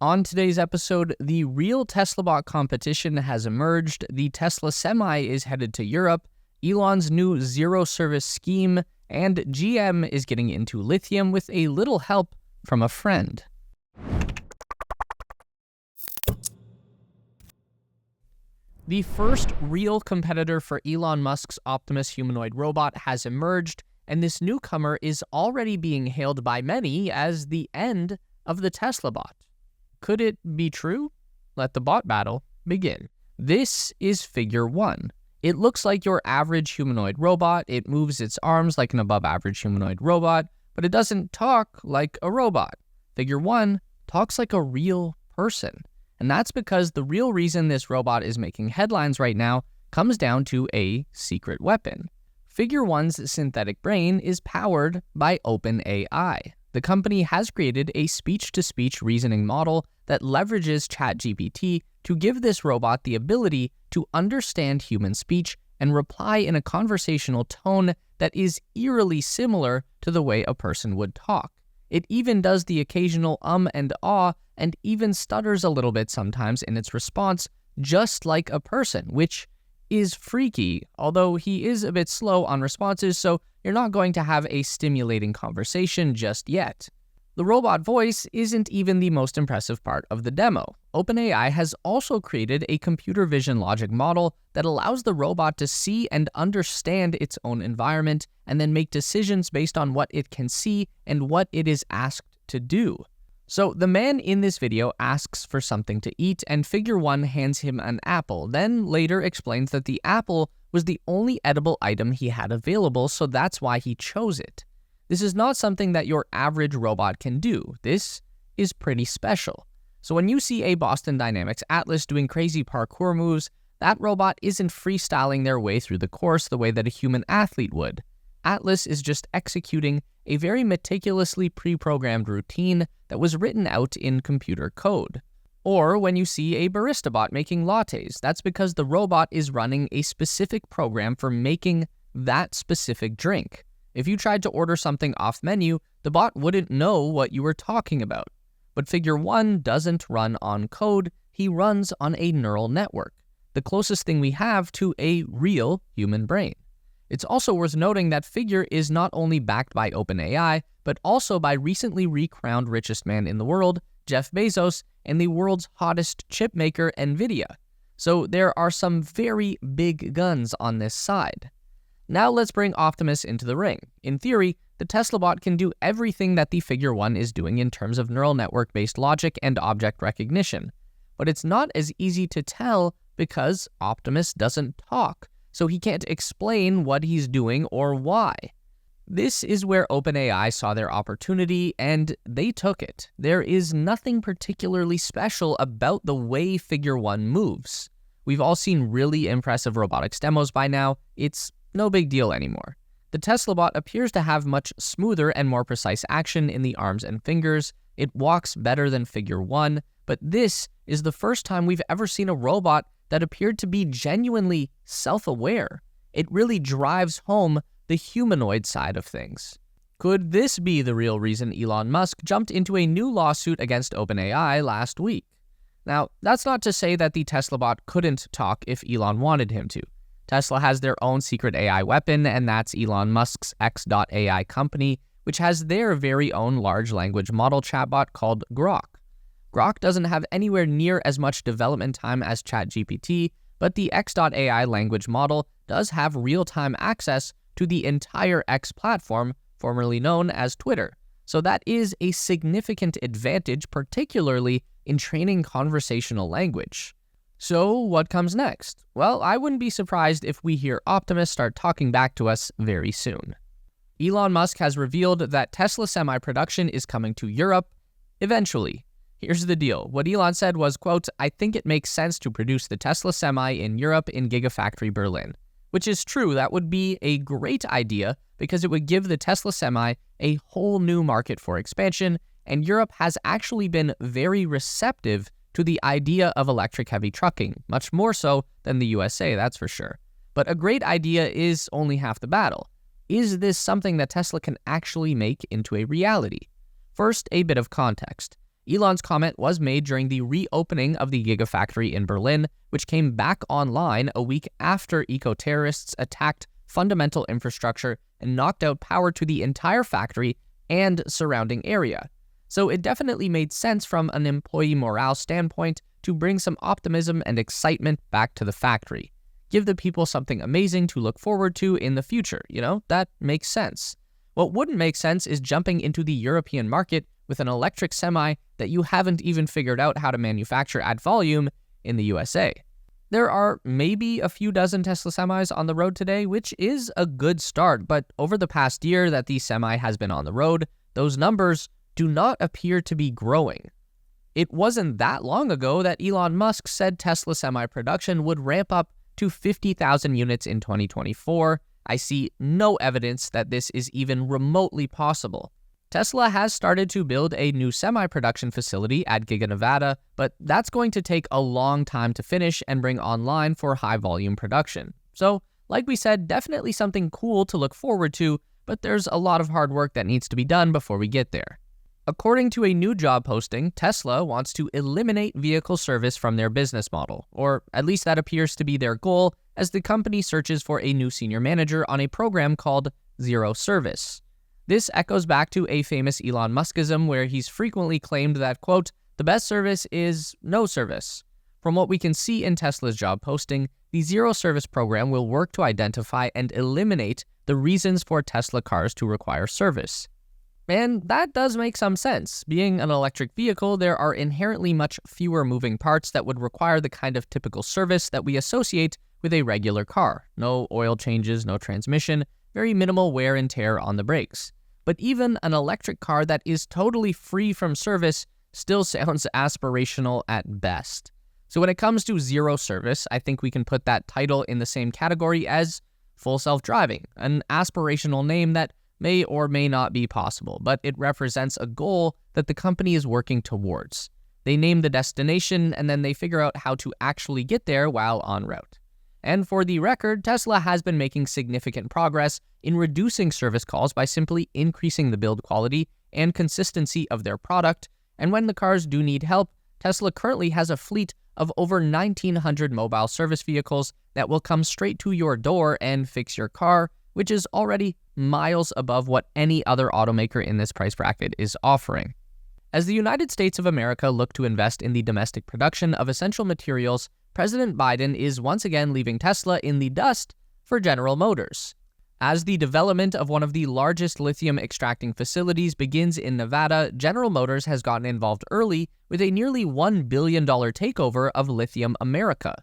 On today's episode, the real Tesla bot competition has emerged, the Tesla Semi is headed to Europe, Elon's new zero-service scheme, and GM is getting into lithium with a little help from a friend. The first real competitor for Elon Musk's Optimus humanoid robot has emerged, and this newcomer is already being hailed by many as the end of the Tesla bot. Could it be true? Let the bot battle begin. This is Figure 1. It looks like your average humanoid robot. It moves its arms like an above-average humanoid robot, but it doesn't talk like a robot. Figure 1 talks like a real person. And that's because the real reason this robot is making headlines right now comes down to a secret weapon. Figure 1's synthetic brain is powered by OpenAI. The company has created a speech-to-speech reasoning model that leverages ChatGPT to give this robot the ability to understand human speech and reply in a conversational tone that is eerily similar to the way a person would talk. It even does the occasional and ah, and even stutters a little bit sometimes in its response, just like a person, which is freaky, although he is a bit slow on responses, so you're not going to have a stimulating conversation just yet. The robot voice isn't even the most impressive part of the demo. OpenAI has also created a computer vision logic model that allows the robot to see and understand its own environment and then make decisions based on what it can see and what it is asked to do. So the man in this video asks for something to eat, and Figure 1 hands him an apple, then later explains that the apple was the only edible item he had available, so that's why he chose it. This is not something that your average robot can do. This is pretty special. So when you see a Boston Dynamics Atlas doing crazy parkour moves, that robot isn't freestyling their way through the course the way that a human athlete would. Atlas is just executing a very meticulously pre-programmed routine that was written out in computer code. Or when you see a barista bot making lattes, that's because the robot is running a specific program for making that specific drink. If you tried to order something off menu, the bot wouldn't know what you were talking about. But Figure 1 doesn't run on code, he runs on a neural network, the closest thing we have to a real human brain. It's also worth noting that Figure is not only backed by OpenAI, but also by recently recrowned richest man in the world, Jeff Bezos, and the world's hottest chip maker, NVIDIA. So there are some very big guns on this side. Now let's bring Optimus into the ring. In theory, the Tesla bot can do everything that the Figure 1 is doing in terms of neural network-based logic and object recognition. But it's not as easy to tell because Optimus doesn't talk, so he can't explain what he's doing or why. This is where OpenAI saw their opportunity, and they took it. There is nothing particularly special about the way Figure 1 moves. We've all seen really impressive robotics demos by now. It's no big deal anymore. The Tesla bot appears to have much smoother and more precise action in the arms and fingers. It walks better than Figure 1, but this is the first time we've ever seen a robot that appeared to be genuinely self-aware. It really drives home the humanoid side of things. Could this be the real reason Elon Musk jumped into a new lawsuit against OpenAI last week? Now, that's not to say that the Tesla bot couldn't talk if Elon wanted him to. Tesla has their own secret AI weapon, and that's Elon Musk's X.AI company, which has their very own large language model chatbot called Grok. Grok doesn't have anywhere near as much development time as ChatGPT, but the X.AI language model does have real-time access to the entire X platform, formerly known as Twitter. So that is a significant advantage, particularly in training conversational language. So what comes next? Well, I wouldn't be surprised if we hear Optimus start talking back to us very soon. Elon Musk has revealed that Tesla Semi production is coming to Europe eventually. Here's the deal. What Elon said was, quote, "I think it makes sense to produce the Tesla Semi in Europe in Gigafactory Berlin." Which is true, that would be a great idea because it would give the Tesla Semi a whole new market for expansion, and Europe has actually been very receptive to the idea of electric heavy trucking, much more so than the USA, that's for sure. But a great idea is only half the battle. Is this something that Tesla can actually make into a reality? First, a bit of context. Elon's comment was made during the reopening of the Gigafactory in Berlin, which came back online a week after eco-terrorists attacked fundamental infrastructure and knocked out power to the entire factory and surrounding area. So it definitely made sense from an employee morale standpoint to bring some optimism and excitement back to the factory. Give the people something amazing to look forward to in the future, that makes sense. What wouldn't make sense is jumping into the European market with an electric semi that you haven't even figured out how to manufacture at volume in the USA. There are maybe a few dozen Tesla semis on the road today, which is a good start, but over the past year that the semi has been on the road, those numbers do not appear to be growing. It wasn't that long ago that Elon Musk said Tesla semi production would ramp up to 50,000 units in 2024. I see no evidence that this is even remotely possible. Tesla has started to build a new semi-production facility at Giga Nevada, but that's going to take a long time to finish and bring online for high-volume production. So, like we said, definitely something cool to look forward to, but there's a lot of hard work that needs to be done before we get there. According to a new job posting, Tesla wants to eliminate vehicle service from their business model, or at least that appears to be their goal as the company searches for a new senior manager on a program called Zero Service. This echoes back to a famous Elon Muskism where he's frequently claimed that, quote, the best service is no service. From what we can see in Tesla's job posting, the Zero Service program will work to identify and eliminate the reasons for Tesla cars to require service. And that does make some sense. Being an electric vehicle, there are inherently much fewer moving parts that would require the kind of typical service that we associate with a regular car. No oil changes, no transmission, very minimal wear and tear on the brakes. But even an electric car that is totally free from service still sounds aspirational at best. So when it comes to Zero Service, I think we can put that title in the same category as full self-driving, an aspirational name that may or may not be possible, but it represents a goal that the company is working towards. They name the destination and then they figure out how to actually get there while en route. And for the record, Tesla has been making significant progress in reducing service calls by simply increasing the build quality and consistency of their product. And when the cars do need help, Tesla currently has a fleet of over 1,900 mobile service vehicles that will come straight to your door and fix your car, which is already miles above what any other automaker in this price bracket is offering. As the United States of America look to invest in the domestic production of essential materials, President Biden is once again leaving Tesla in the dust for General Motors. As the development of one of the largest lithium extracting facilities begins in Nevada, General Motors has gotten involved early with a nearly $1 billion takeover of Lithium America.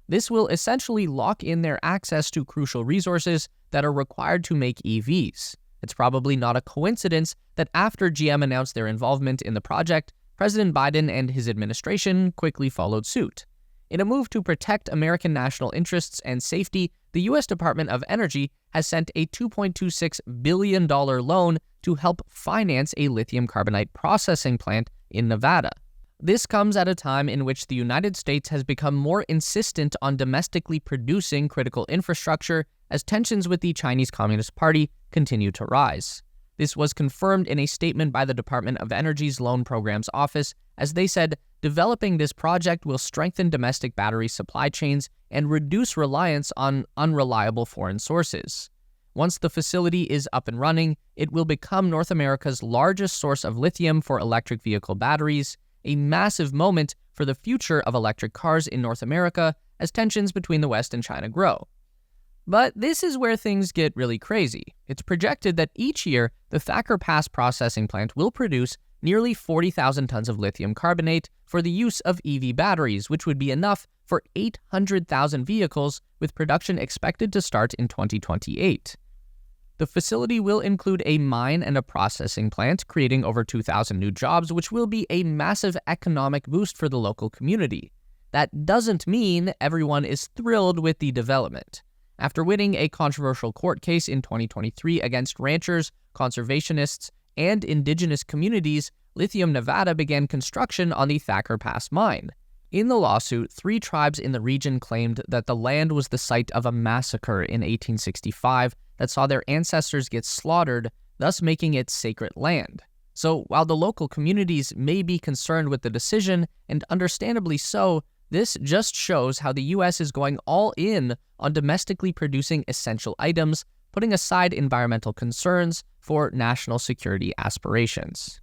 This will essentially lock in their access to crucial resources that are required to make EVs. It's probably not a coincidence that after GM announced their involvement in the project, President Biden and his administration quickly followed suit. In a move to protect American national interests and safety, the U.S. Department of Energy has sent a $2.26 billion loan to help finance a lithium carbonate processing plant in Nevada. This comes at a time in which the United States has become more insistent on domestically producing critical infrastructure as tensions with the Chinese Communist Party continue to rise. This was confirmed in a statement by the Department of Energy's Loan Programs Office, as they said, developing this project will strengthen domestic battery supply chains and reduce reliance on unreliable foreign sources. Once the facility is up and running, it will become North America's largest source of lithium for electric vehicle batteries, a massive moment for the future of electric cars in North America as tensions between the West and China grow. But this is where things get really crazy. It's projected that each year, the Thacker Pass processing plant will produce nearly 40,000 tons of lithium carbonate for the use of EV batteries, which would be enough for 800,000 vehicles, with production expected to start in 2028. The facility will include a mine and a processing plant, creating over 2,000 new jobs, which will be a massive economic boost for the local community. That doesn't mean everyone is thrilled with the development. After winning a controversial court case in 2023 against ranchers, conservationists, and indigenous communities, Lithium Nevada began construction on the Thacker Pass mine. In the lawsuit, 3 tribes in the region claimed that the land was the site of a massacre in 1865 that saw their ancestors get slaughtered, thus making it sacred land. So while the local communities may be concerned with the decision, and understandably so, this just shows how the US is going all in on domestically producing essential items, putting aside environmental concerns for national security aspirations.